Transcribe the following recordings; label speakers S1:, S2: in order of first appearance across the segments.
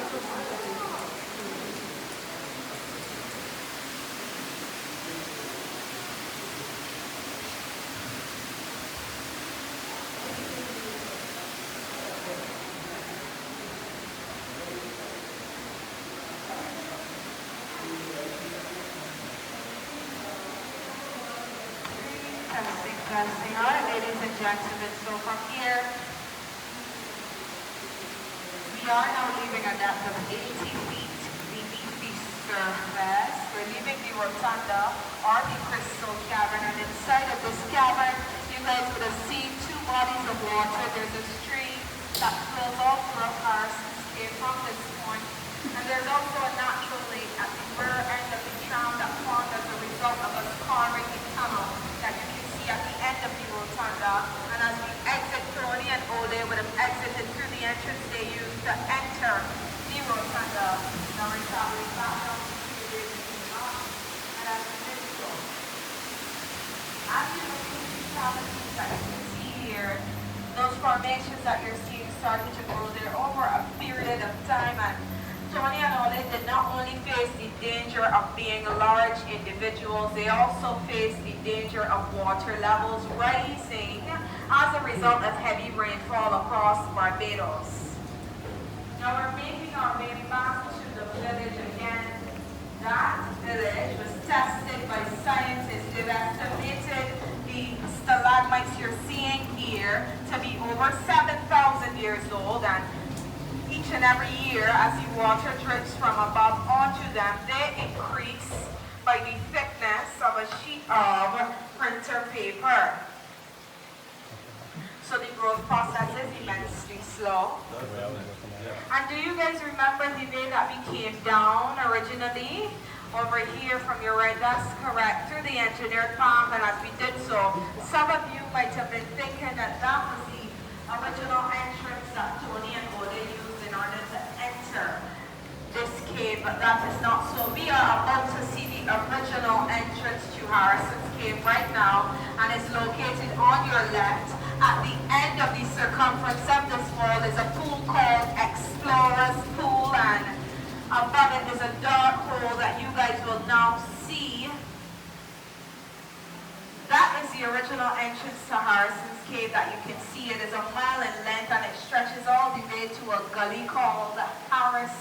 S1: Testing. All right, ladies and gentlemen, so from here, we are now leaving a depth of 80 feet beneath the surface. We're leaving the rotunda or the crystal cavern, and inside of this cavern, you guys would have seen two bodies of water. There's a stream that flows all throughout Harrison's Cave from this point, and there's also a natural lake at the rear end of the tram that formed as a result of us carving the tunnel that you can see at the end of the rotunda. And as we exit, Tony and Ode would have exited through the entrance they used to enter the rotunda. Now we're traveling back down to the and as we did so, as you look into the challenges that you can see here, those formations that you're seeing started to grow there over a period of time. And Tony and Ode did not only face the danger of being large individuals, they also faced the danger of water levels rising as a result of heavy rainfall across Barbados. Now we're making our way back to the village again. That village was tested by scientists. They've estimated the stalagmites you're seeing here to be over 7,000 years old, and each and every year, as the water drips from above onto them, they increase by the thickness of a sheet of printer paper. So the growth process is immensely slow. And do you guys remember the day that we came down originally? Over here from your right, that's correct, through the engineered path, and as we did so, some of you might have been thinking that that was the original entrance that Tony and Ode used in order to enter this cave, but that is not so. We are about to see the original entrance to Harrison's Cave right now, and it's located on your left. At the end of the circumference of this wall is a pool called Explorer's Pool, and above it is a dark hole that you guys will now see. That is the original entrance to Harrison's Cave that you can see. It is a mile in length and it stretches all the way to a gully called Harris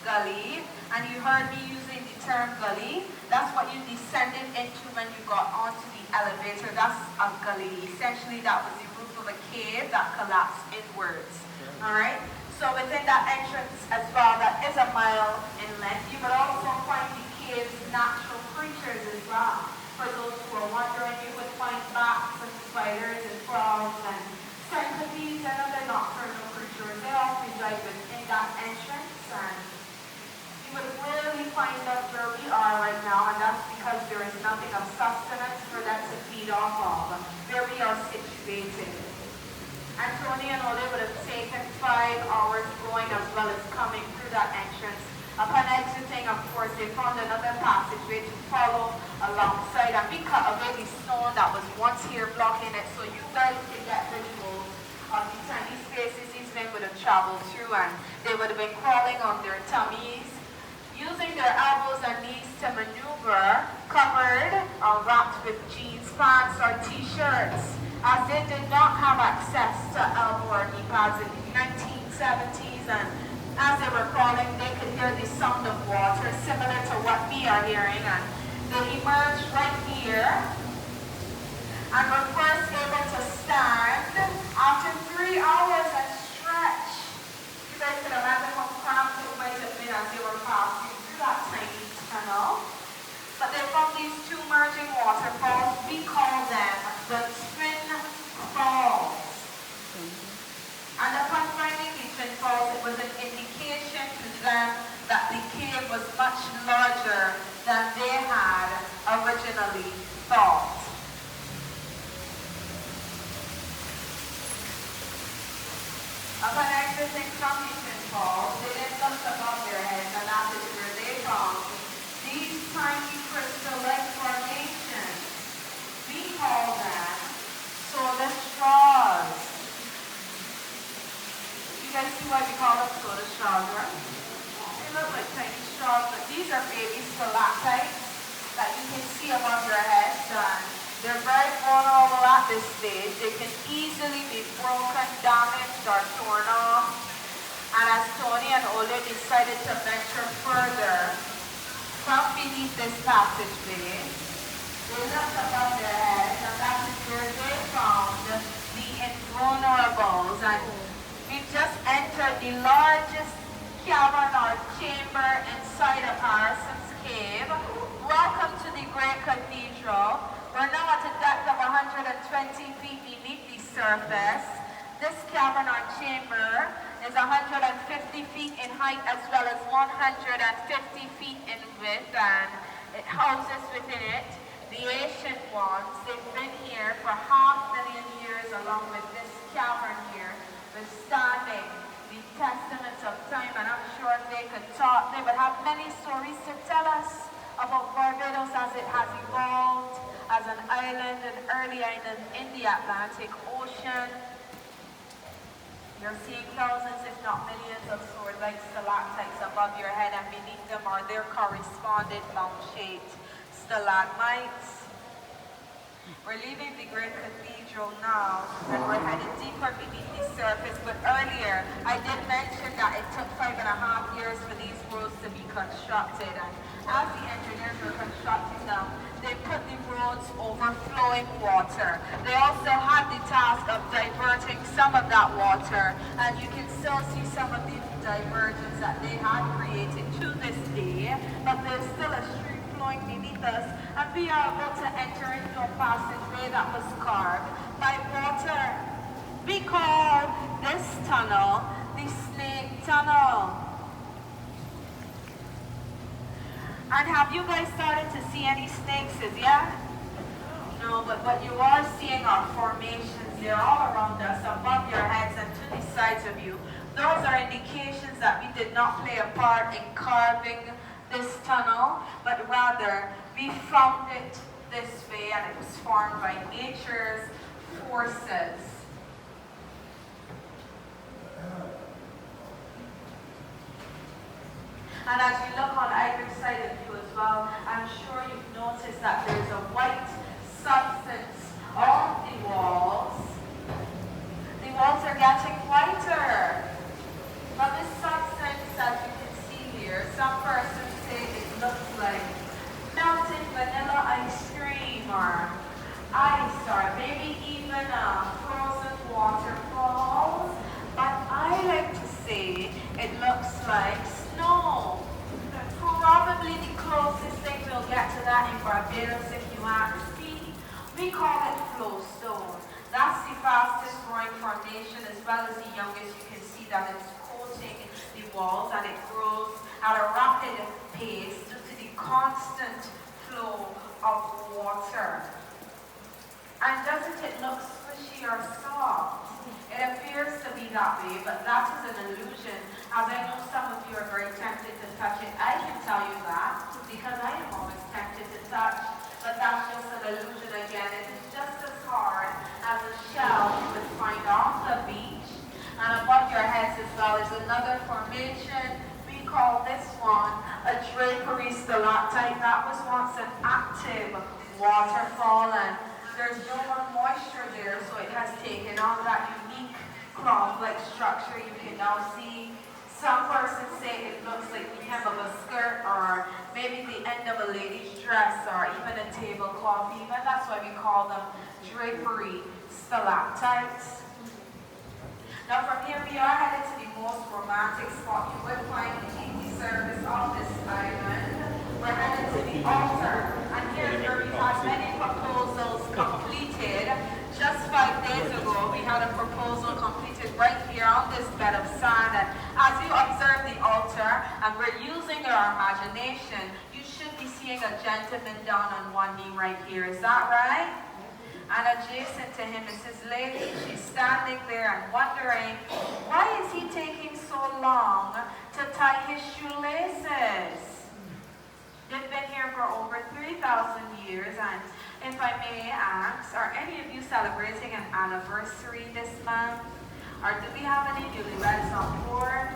S1: Gully. And you heard me using the term gully. That's what you descended into when you got onto the elevator. That's a gully. Essentially, that was the roof of a cave that collapsed inwards. Alright? So within that entrance as well, that is a mile in length, you would also find the cave's natural creatures as well. For those who are wondering, you would find bats and spiders and frogs and centipedes and other nocturnal creatures. They all reside within that entrance, and you would rarely find us where we are right now, and that's because there is nothing of sustenance for them to feed off of where we are situated. And Tony and Ode would have taken 5 hours going as well as coming through that entrance. Upon exiting, of course, they found another passageway to follow alongside, and we cut away the stone that was once here blocking it, so you guys can get visuals of the tiny spaces these men would have traveled through, and they would have been crawling on their tummies, using their elbows and knees to maneuver, covered or wrapped with jeans, pants, or t-shirts, as they did not have access to elbow or knee pads in the 1970s, and as they were crawling, they could hear the sound of water, similar to what we are hearing, and they emerged right here, and were first able to stand after 3 hours and stretch. You guys can imagine how cramped it might have been as they were passing through that tiny tunnel. But they found these 2 merging waterfalls. We call them the Twin Falls. And upon finding the Twin Falls, it was an indication to them that the cave was much larger than they had originally thought. Upon exiting from the Twin Falls, they then looked above their heads, and that is where they found these tiny crystal-like formations. We call them soda straws. You guys see why we call them soda straws, right? look like tiny straws, but these are baby stalactites that you can see above your heads. And they're very vulnerable at this stage. They can easily be broken, damaged, or torn off. And as Tony and Ole decided to venture further from beneath this passageway, they looked above their heads, and that is where they found the invulnerables. And we've just entered the largest cavern or chamber inside of Harrison's Cave. Welcome to the Great Cathedral. We're now at a depth of 120 feet beneath the surface. This cavern or chamber is 150 feet in height as well as 150 feet in width, and it houses within it the ancient ones. They've been here for 500,000 years along with this cavern here, withstanding the testaments of time, and I'm sure they could talk. They would have many stories to tell us about Barbados as it has evolved as an island, an early island in the Atlantic Ocean. You're seeing thousands, if not millions, of sword-like stalactites above your head, and beneath them are their corresponding mound-shaped stalagmites. We're leaving the Great Cathedral now, and we're headed deeper beneath the surface. But earlier, I did mention that it took 5.5 years for these roads to be constructed. And as the engineers were constructing them, they put the roads over flowing water. They also had the task of diverting some of that water, and you can still see some of the diversions that they had created to this day, but there's still a stream flowing beneath us, and we are about to enter into a passageway that was carved by water. We call this tunnel the Snake Tunnel. And have you guys started to see any snakes as yet? No, but what you are seeing are formations. They're all around us, above your heads and to the sides of you. Those are indications that we did not play a part in carving this tunnel, but rather we found it this way, and it was formed by nature's forces. And as you look on either side of you as well, I'm sure you've noticed that there's a white substance on the walls. The walls are getting whiter. But this substance, as you can see here, some persons say it looks like melted vanilla ice cream or ice, or maybe even frozen waterfalls. But I like to say it looks like snow. Probably the closest thing we'll get to that in Barbados, if you ask me. We call it flowstone. That's the fastest growing formation as well as the youngest. You can see that it's coating the walls, and it grows at a rapid pace due to the constant flow of water. And doesn't it look squishy or soft? It appears to be that way, but that is an illusion, as I know some of you are very tempted to touch it. I can tell you that, because I am always tempted to touch, but that's just an illusion again. It is just as hard as a shell you would find off the beach. And above your heads as well is another formation. We call this one a drapery stalactite. That was once an active waterfall, and there's no more moisture there, so it has taken on that unique cloth-like structure you can now see. Some persons say it looks like the hem of a skirt, or maybe the end of a lady's dress, or even a tablecloth even. That's why we call them drapery stalactites. Now from here we are headed to the most romantic spot you would find beneath the surface of this island. We're headed to the altar, and here's where we've had many proposals completed. Just 5 days ago, we had a proposal completed right here on this bed of sand, and as you observe the altar, and we're using our imagination, you should be seeing a gentleman down on one knee right here. Is that right? And adjacent to him is his lady. She's standing there and wondering, why is he taking so long to tie his shoelaces? They've been here for over 3,000 years, and if I may ask, are any of you celebrating an anniversary this month? Or do we have any newlyweds on board?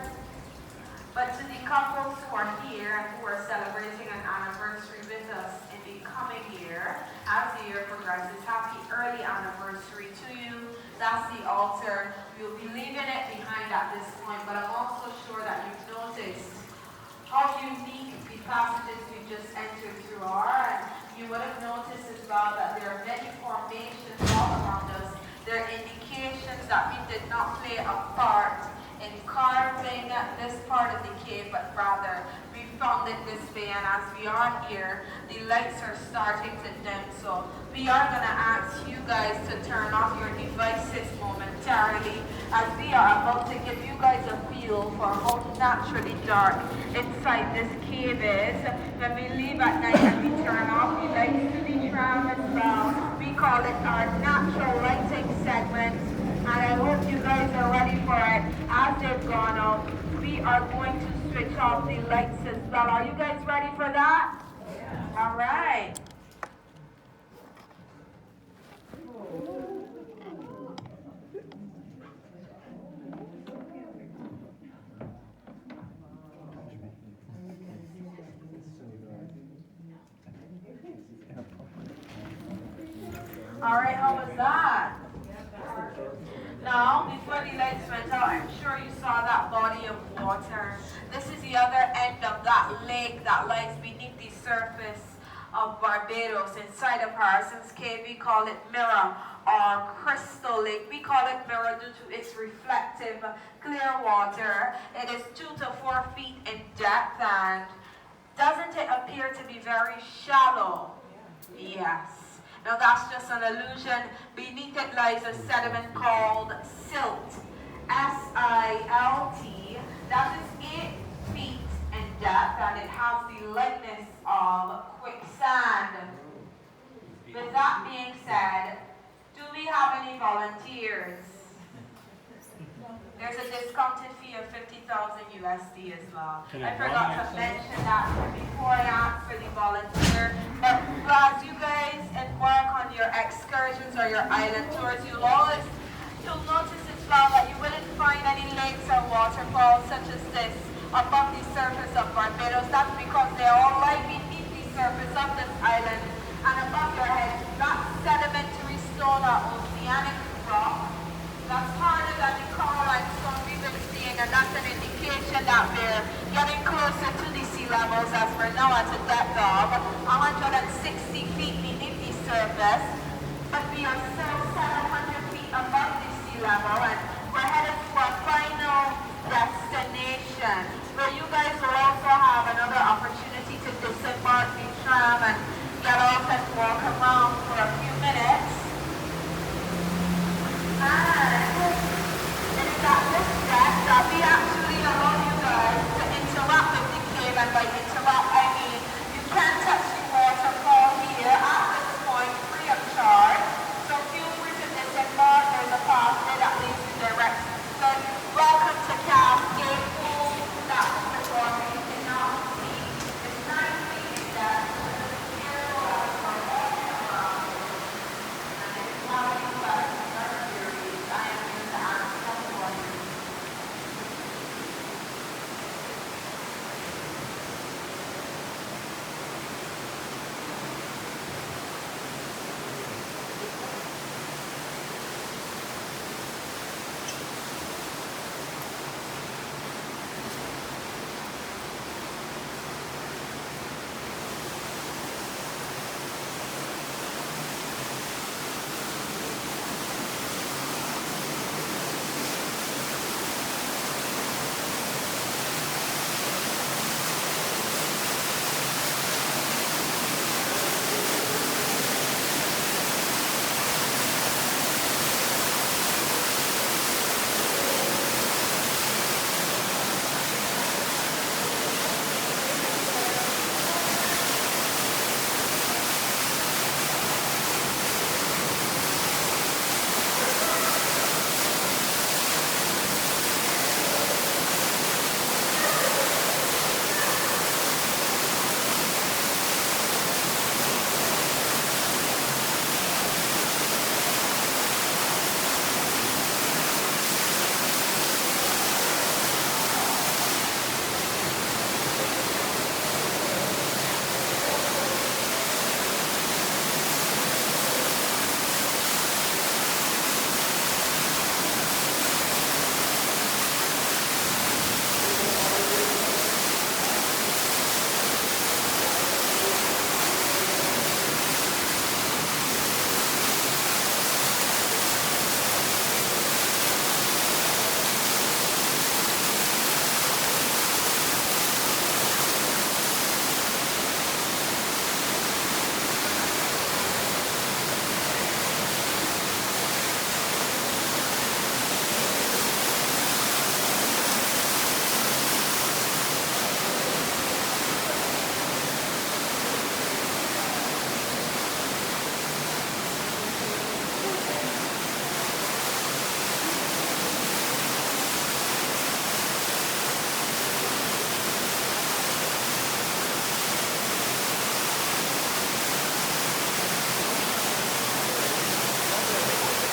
S1: But to the couples who are here and who are celebrating an anniversary with us in the coming year, as the year progresses, happy early anniversary to you. That's the altar. We'll be leaving it behind at this point, but I'm also sure that you've noticed how unique the passages we just entered through are. And you would have noticed as well that there are many formations all around us. There are indications that we did not play a part in carving this part of the cave, but rather we found it this way, and as we are here, the lights are starting to dim, so we are going to ask you guys to turn off your devices momentarily as we are about to give you guys a feel for how naturally dark inside this cave is. When we leave at night and we turn off the lights to the tram as well, we call it our natural lighting segment. And I hope you guys are ready for it. As they've gone out, we are going to switch off the lights as well. Are you guys ready for that? Yeah. All right. All right, how was that? Now, before the lights went out, I'm sure you saw that body of water. This is the other end of that lake that lies beneath the surface of Barbados. Inside of Harrison's Cave, we call it Mirror or Crystal Lake. We call it Mirror due to its reflective, clear water. It is 2 to 4 feet in depth, and doesn't it appear to be very shallow? Yes. Now that's just an illusion. Beneath it lies a sediment called silt. S-I-L-T. That is 8 feet in depth, and it has the lightness of quicksand. With that being said, do we have any volunteers? There's a discounted fee of 50,000 USD as well. I forgot to mention that before I asked for the volunteer. But as you guys embark on your excursions or your island tours, you'll notice as well that you wouldn't find any lakes or waterfalls such as this above the surface of Barbados. That's because they all lie beneath the surface of this island, and above your head, that sedimentary stone or oceanic rock that's harder than the coral limestone we've been seeing, and that's an indication that we're getting closer to the sea levels, as we're now at a depth of 160 feet beneath the surface, but we are still 700 feet above the sea level, and we're headed to our final destination.